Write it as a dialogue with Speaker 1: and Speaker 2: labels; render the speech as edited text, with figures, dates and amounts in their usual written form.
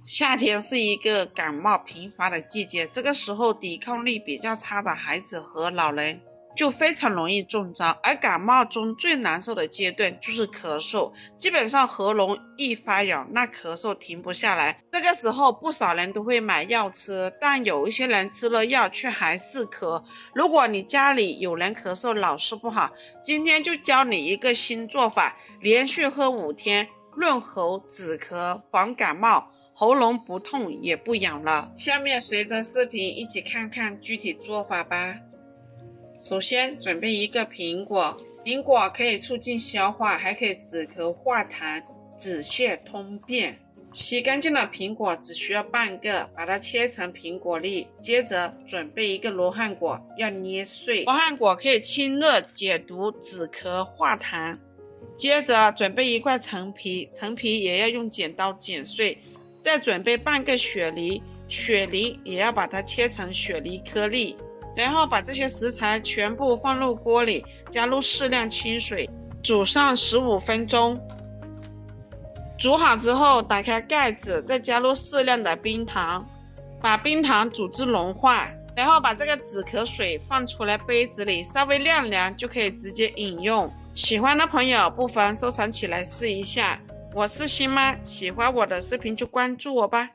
Speaker 1: 夏天是一个感冒频发的季节，这个时候抵抗力比较差的孩子和老人就非常容易中招，而感冒中最难受的阶段就是咳嗽，基本上喉咙一发痒，那咳嗽停不下来。这个时候不少人都会买药吃，但有一些人吃了药却还是咳。如果你家里有人咳嗽老是不好，今天就教你一个新做法，连续喝5天，润喉止咳，防感冒，喉咙不痛也不痒了。下面随着视频一起看看具体做法吧。首先准备一个苹果，苹果可以促进消化，还可以止咳化痰、止泻通便。洗干净的苹果只需要半个，把它切成苹果粒。接着准备一个罗汉果，要捏碎。罗汉果可以清热解毒、止咳化痰。接着准备一块陈皮，陈皮也要用剪刀剪碎。再准备半个雪梨，雪梨也要把它切成雪梨颗粒。然后把这些食材全部放入锅里，加入适量清水，煮上15分钟。煮好之后打开盖子，再加入适量的冰糖，把冰糖煮至融化，然后把这个止咳水放出来杯子里，稍微晾凉就可以直接饮用。喜欢的朋友不妨收藏起来试一下。我是新妈，喜欢我的视频就关注我吧。